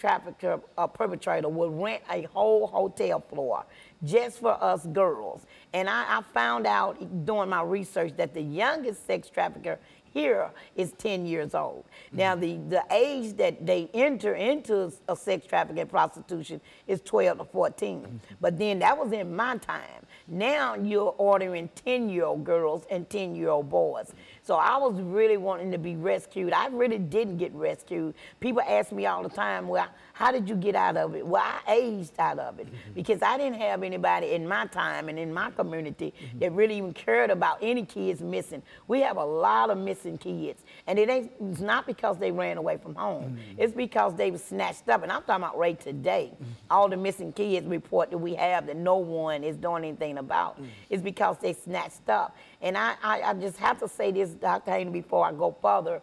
trafficker perpetrator would rent a whole hotel floor just for us girls. And I found out during my research that the youngest sex trafficker here is 10 years old. Now, the age that they enter into a sex trafficking and prostitution is 12 to 14. But then that was in my time. Now you're ordering 10-year-old girls and 10-year-old boys. So I was really wanting to be rescued. I really didn't get rescued. People ask me all the time, well, how did you get out of it? Well, I aged out of it because I didn't have anybody in my time and in my community that really even cared about any kids missing. We have a lot of missing kids, and it's not because they ran away from home. It's because they were snatched up, and I'm talking about right today. All the missing kids report that we have that no one is doing anything about. It's because they snatched up. And I just have to say this, Dr. Haney, before I go further.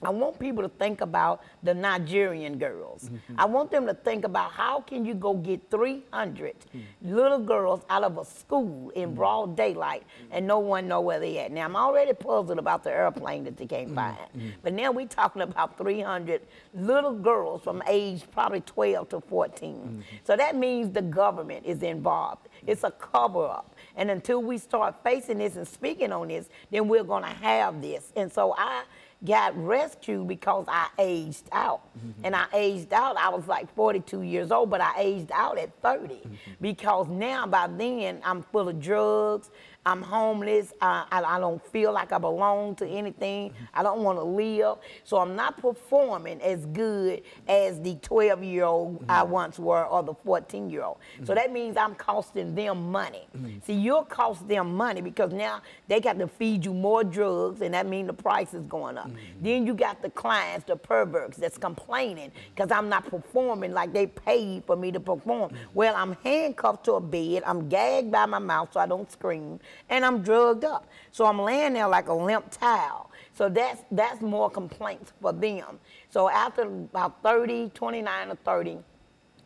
I want people to think about the Nigerian girls. I want them to think about how can you go get 300 little girls out of a school in broad daylight and no one know where they at. Now, I'm already puzzled about the airplane that they can't find. But now we're talking about 300 little girls from age probably 12 to 14. So that means the government is involved. It's a cover-up. And until we start facing this and speaking on this, then we're going to have this. And so I got rescued because I aged out. And I aged out, I was like 42 years old, but I aged out at 30 because now by then I'm full of drugs, I'm homeless, I don't feel like I belong to anything, I don't want to live, so I'm not performing as good as the 12-year-old I once were or the 14-year-old. So that means I'm costing them money. See, you'll cost them money because now they got to feed you more drugs, and that means the price is going up. Then you got the clients, the perverts that's complaining because I'm not performing like they paid for me to perform. Well, I'm handcuffed to a bed, I'm gagged by my mouth so I don't scream, and I'm drugged up. So I'm laying there like a limp towel. So that's more complaints for them. So after about 29 or 30,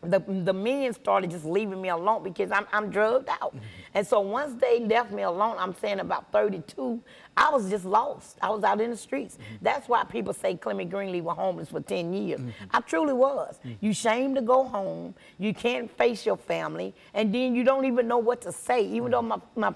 the men started just leaving me alone because I'm drugged out. And so once they left me alone, I'm saying about 32, I was just lost. I was out in the streets. That's why people say Clement Greenlee was homeless for 10 years. I truly was. You ashamed to go home, you can't face your family, and then you don't even know what to say. Even though my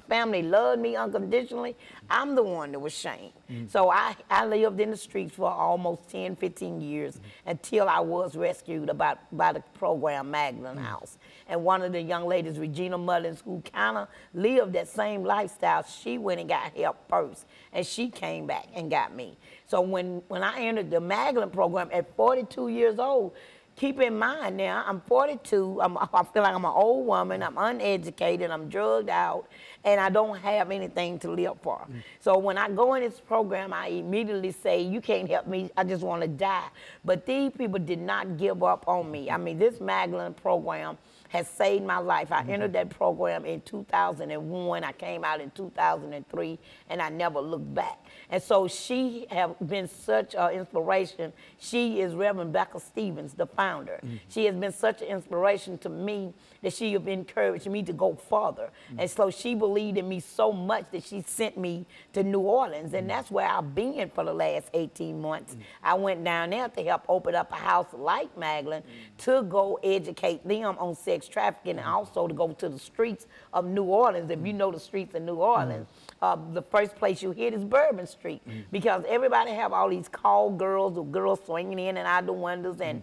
family loved me unconditionally, I'm the one that was shamed. So I lived in the streets for almost 10, 15 years until I was rescued by the program Magdalene House. And one of the young ladies, Regina Mullins, who kind of lived that same lifestyle, she went and got help first, and she came back and got me. So when I entered the Magdalene program at 42 years old, keep in mind now, I'm 42, I feel like I'm an old woman, I'm uneducated, I'm drugged out, and I don't have anything to live for. So when I go in this program, I immediately say, you can't help me, I just want to die. But these people did not give up on me. I mean, this Magdalene program has saved my life. I entered that program in 2001. I came out in 2003, and I never looked back. And so she has been such an inspiration. She is Reverend Becca Stevens, the founder. She has been such an inspiration to me that she has encouraged me to go further. And so she believed in me so much that she sent me to New Orleans, and that's where I've been for the last 18 months. I went down there to help open up a house like Magdalene to go educate them on sex trafficking, and also to go to the streets of New Orleans. If you know the streets of New Orleans, the first place you hit is Bourbon Street, because everybody have all these call girls or girls swinging in and out the windows, and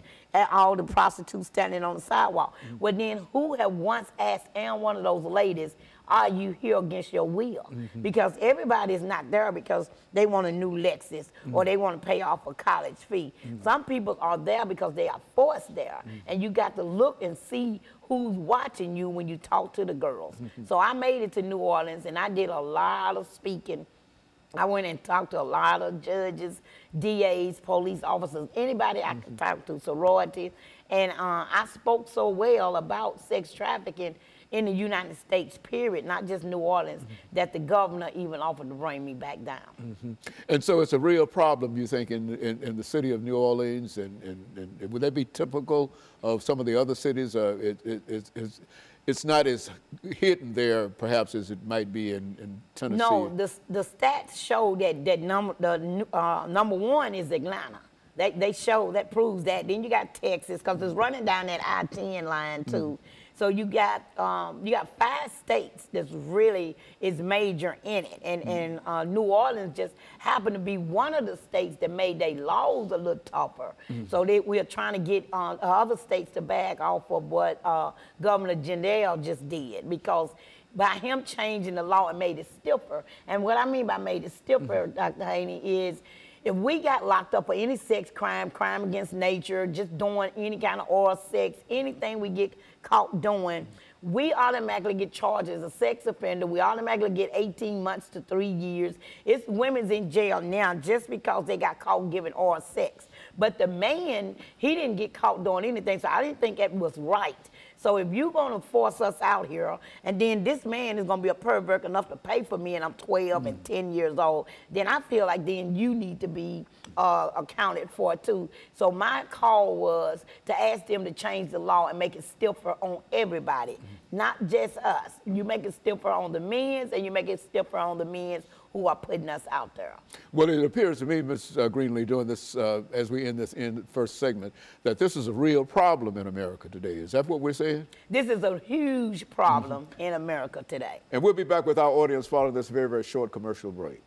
all the prostitutes standing on the sidewalk. Well, then who have once asked one of those ladies, are you here against your will? Because everybody is not there because they want a new Lexus or they want to pay off a college fee. Some people are there because they are forced there, and you got to look and see who's watching you when you talk to the girls. So I made it to New Orleans, and I did a lot of speaking. I went and talked to a lot of judges, DAs, police officers, anybody I could talk to, sororities, and I spoke so well about sex trafficking in the United States, period, not just New Orleans, that the governor even offered to bring me back down. And so it's a real problem, you think, in the city of New Orleans, and would that be typical of some of the other cities? It's not as hidden there, perhaps, as it might be in Tennessee. No, the stats show that number one is Atlanta. They show, that proves that. Then you got Texas, because it's running down that I-10 line too. So you got 5 states that's really is major in it, and New Orleans just happened to be one of the states that made their laws a little tougher. So we are trying to get other states to back off of what Governor Jindal just did, because by him changing the law, it made it stiffer. And what I mean by made it stiffer, Dr. Haney, is if we got locked up for any sex crime, crime against nature, just doing any kind of oral sex, anything we get caught doing, we automatically get charged as a sex offender. We automatically get 18 months to 3 years. It's women's in jail now just because they got caught giving oral sex. But the man, he didn't get caught doing anything, so I didn't think that was right. So if you're going to force us out here, and then this man is going to be a pervert enough to pay for me, and I'm 12 and 10 years old, then I feel like then you need to be accounted for too. So my call was to ask them to change the law and make it stiffer on everybody, not just us. You make it stiffer on the men's, and you make it stiffer on the men's who are putting us out there. Well, it appears to me, Ms. Greenlee, doing this as we end this first segment, that this is a real problem in America today. Is that what we're saying? This is a huge problem in America today. And we'll be back with our audience following this very, very short commercial break.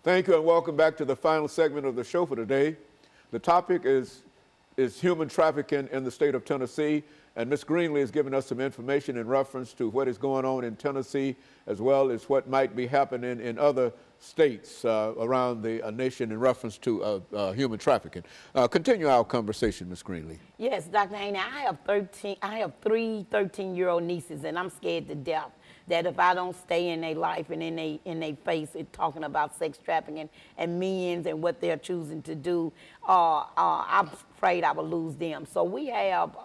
Thank you and welcome back to the final segment of the show for today. The topic is human trafficking in the state of Tennessee, and Ms. Greenlee has given us some information in reference to what is going on in Tennessee, as well as what might be happening in other states around the nation in reference to human trafficking. Continue our conversation, Ms. Greenlee. Yes, Dr. Haney, I have 3 13-year-old nieces, and I'm scared to death that if I don't stay in their life and in their face talking about sex trafficking and men's and what they're choosing to do, I'm afraid I will lose them. So we have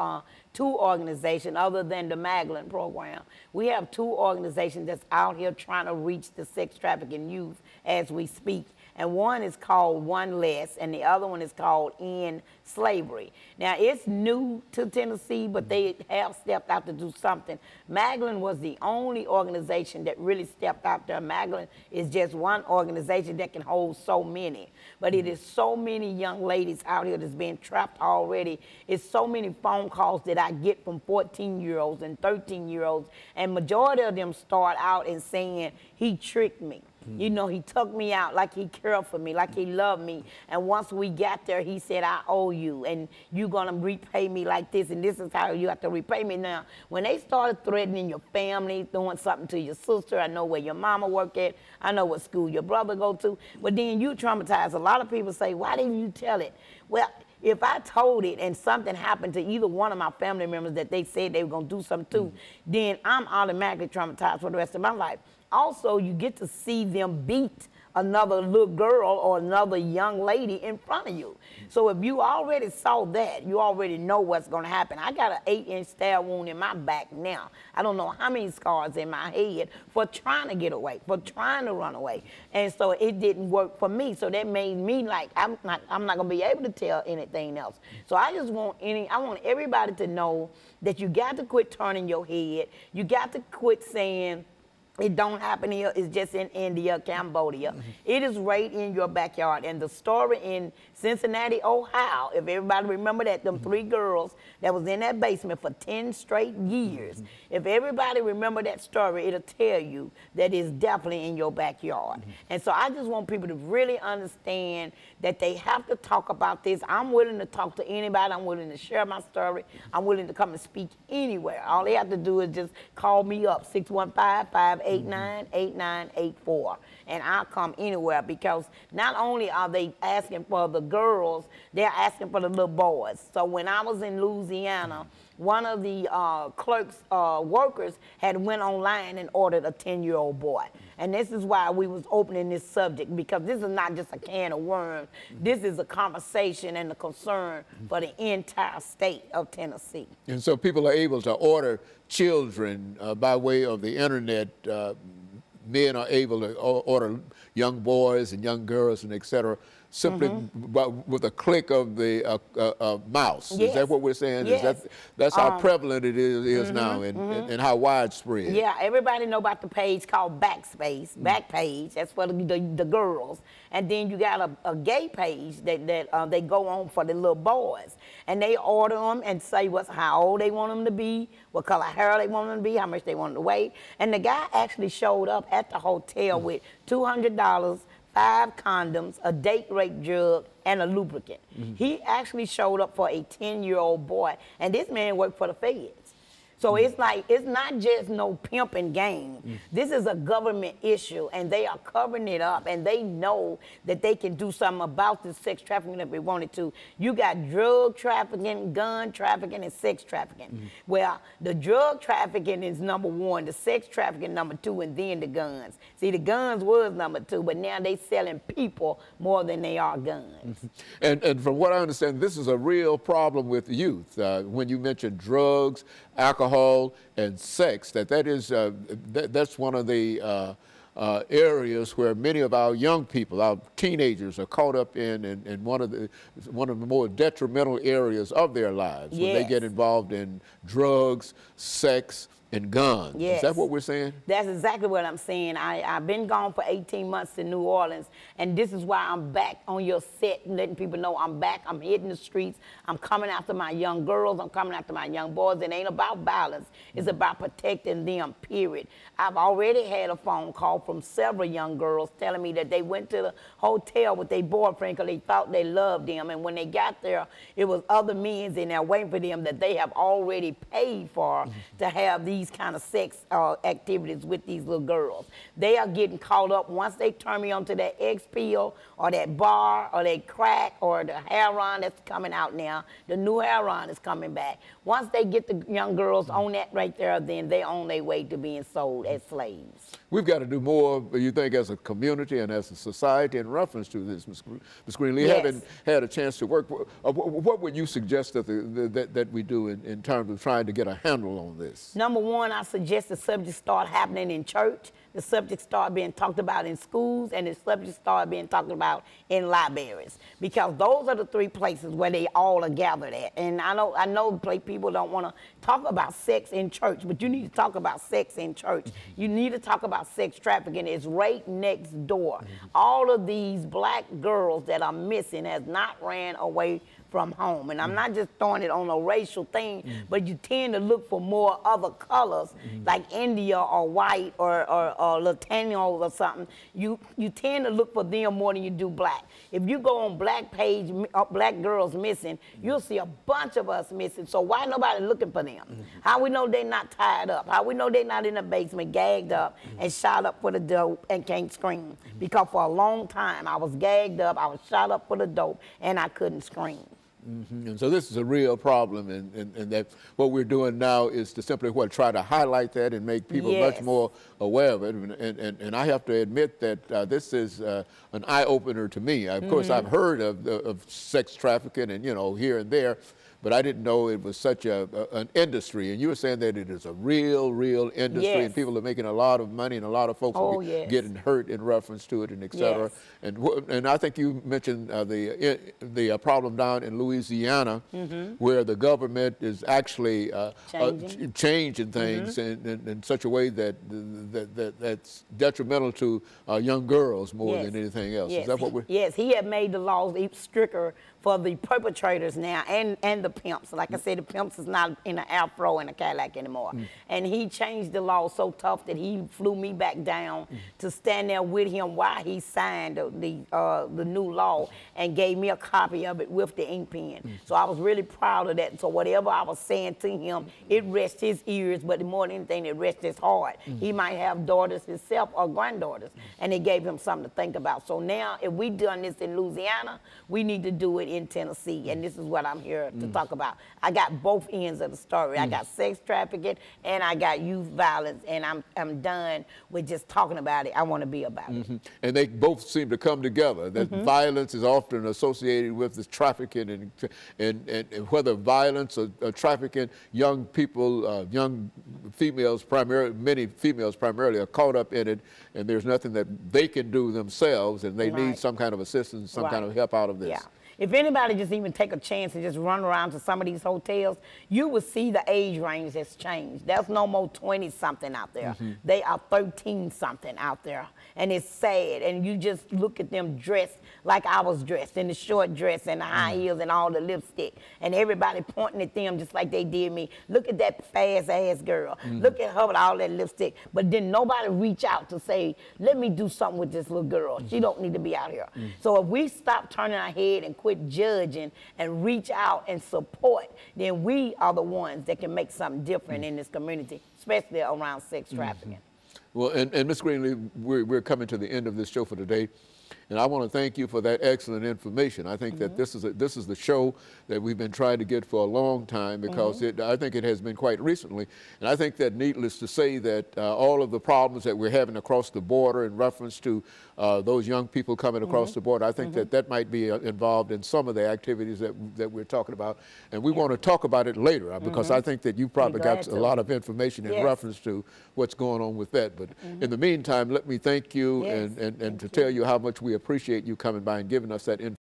2 organizations other than the Magdalene program. We have 2 organizations that's out here trying to reach the sex trafficking youth as we speak. And one is called One Less, and the other one is called End Slavery. Now, it's new to Tennessee, but they have stepped out to do something. Magdalene was the only organization that really stepped out there. Magdalene is just one organization that can hold so many. But it is so many young ladies out here that's being trapped already. It's so many phone calls that I get from 14-year-olds and 13-year-olds, and majority of them start out in saying, he tricked me. You know, he took me out like he cared for me, like he loved me. And once we got there, he said, I owe you, and you're going to repay me like this, and this is how you have to repay me. Now, when they started threatening your family, doing something to your sister, I know where your mama work at, I know what school your brother go to, but then you traumatized. A lot of people say, why didn't you tell it? Well, if I told it and something happened to either one of my family members that they said they were going to do something to, then I'm automatically traumatized for the rest of my life. Also, you get to see them beat another little girl or another young lady in front of you. So if you already saw that, you already know what's going to happen. I got an 8-inch stab wound in my back now. I don't know how many scars in my head for trying to get away, for trying to run away. And so it didn't work for me. So that made me like, I'm not going to be able to tell anything else. So I just want I want everybody to know that you got to quit turning your head. You got to quit saying, It don't happen here. It's just in India, Cambodia. It is right in your backyard. And the story in Cincinnati, Ohio, if everybody remember that, them 3 girls that was in that basement for 10 straight years. If everybody remember that story, it'll tell you that it's definitely in your backyard. And so I just want people to really understand that they have to talk about this. I'm willing to talk to anybody. I'm willing to share my story. I'm willing to come and speak anywhere. All they have to do is just call me up, 615-589-8984. And I'll come anywhere, because not only are they asking for the girls, they're asking for the little boys. So when I was in Louisiana, one of the clerks, workers had went online and ordered a 10-year-old boy. And this is why we was opening this subject, because this is not just a can of worms. This is a conversation and a concern for the entire state of Tennessee. And so people are able to order children by way of the internet. Men are able to order young boys and young girls and et cetera, simply with a click of the mouse. Yes. Is that what we're saying? Yes. That's how prevalent it is now, and how widespread. Yeah, everybody know about the page called Backspace, Backpage. That's for the girls. And then you got a gay page that they go on for the little boys. And they order them and say how old they want them to be, what color hair they want them to be, how much they want them to weigh. And the guy actually showed up at the hotel with $200, 5 condoms, a date rape drug, and a lubricant. He actually showed up for a 10-year-old boy, and this man worked for the feds. So it's like, it's not just no pimping game. This is a government issue, and they are covering it up, and they know that they can do something about this sex trafficking if they wanted to. You got drug trafficking, gun trafficking, and sex trafficking. Well, the drug trafficking is #1, the sex trafficking #2, and then the guns. See, the guns was #2, but now they selling people more than they are guns. And from what I understand, this is a real problem with youth. When you mention drugs, alcohol, and sex, that's one of the areas where many of our young people, our teenagers, are caught up in one of the more detrimental areas of their lives. Yes. When they get involved in drugs, sex, and guns. Yes. Is that what we're saying? That's exactly what I'm saying. I've been gone for 18 months in New Orleans, and this is why I'm back on your set, letting people know I'm back. I'm hitting the streets. I'm coming after my young girls. I'm coming after my young boys. It ain't about violence. It's about protecting them, period. I've already had a phone call from several young girls telling me that they went to the hotel with their boyfriend because they thought they loved them, and when they got there, it was other men in there waiting for them that they have already paid for to have these kind of sex activities with these little girls. They are getting caught up once they turn me onto that X pill or that bar or that crack or the heroin that's coming out now. The new heroin is coming back. Once they get the young girls on that right there, then they're on their way to being sold as slaves. We've got to do more, you think, as a community and as a society in reference to this, Ms. Greenlee. Yes. Having had a chance to work, what would you suggest that we do in terms of trying to get a handle on this? #1, I suggest the subject start happening in church, the subject start being talked about in schools, and the subject start being talked about in libraries, because those are the 3 places where they all are gathered at. And I know people don't want to talk about sex in church, but you need to talk about sex in church. You need to talk about sex trafficking. It's right next door. All of these black girls that are missing has not ran away from home. And I'm not just throwing it on a racial thing, but you tend to look for more other colors, like India or white or Latinos or something. You tend to look for them more than you do black. If you go on Black page, Black Girls Missing, you'll see a bunch of us missing. So why nobody looking for them? How we know they're not tied up? How we know they're not in the basement gagged up and shot up for the dope and can't scream? Because for a long time I was gagged up, I was shot up for the dope, and I couldn't scream. And so this is a real problem, and that what we're doing now is to simply try to highlight that and make people much more aware of it. And I have to admit that this is an eye-opener to me. Of course, I've heard of sex trafficking and, here and there, but I didn't know it was such an industry. And you were saying that it is a real industry, Yes. and people are making a lot of money, and a lot of folks are getting hurt in reference to it, and et cetera. Yes. And I think you mentioned the problem down in Louisiana, where the government is actually changing things in such a way that's detrimental to young girls more than anything else. Is that what we're? Yes, he had made the laws stricter for the perpetrators now and the pimps. Like I said, the pimps is not in an afro and a Cadillac anymore. And he changed the law so tough that he flew me back down to stand there with him while he signed the new law and gave me a copy of it with the ink pen. So I was really proud of that. So whatever I was saying to him, it rests his ears, but more than anything, it rests his heart. He might have daughters himself or granddaughters, and it gave him something to think about. So now, if we done this in Louisiana, we need to do it in Tennessee, and this is what I'm here to talk about. I got both ends of the story. I got sex trafficking and I got youth violence, and I'm done with just talking about it. I want to be about it. And they both seem to come together. That violence is often associated with this trafficking, and whether violence or trafficking, young people, young females primarily, many females primarily are caught up in it, and there's nothing that they can do themselves, and they need some kind of assistance, some kind of help out of this. Yeah. If anybody just even take a chance and just run around to some of these hotels, you will see the age range has changed. There's no more 20-something out there. They are 13-something out there. And it's sad. And you just look at them dressed like I was dressed, in the short dress and the high heels and all the lipstick. And everybody pointing at them just like they did me. Look at that fast-ass girl. Look at her with all that lipstick. But then nobody reach out to say, let me do something with this little girl. She don't need to be out here. So if we stop turning our head and quit judging and reach out and support, then we are the ones that can make something different in this community, especially around sex trafficking. Well, and Ms. Greenlee, we're coming to the end of this show for today. And I want to thank you for that excellent information. I think that this is the show that we've been trying to get for a long time, because I think it has been quite recently. And I think that, needless to say, that all of the problems that we're having across the border in reference to those young people coming across the border, I think that might be involved in some of the activities that we're talking about. And we want to talk about it later, because I think that you probably got a lot of information in reference to what's going on with that. But in the meantime, let me thank you and to tell you how much we appreciate you coming by and giving us that information.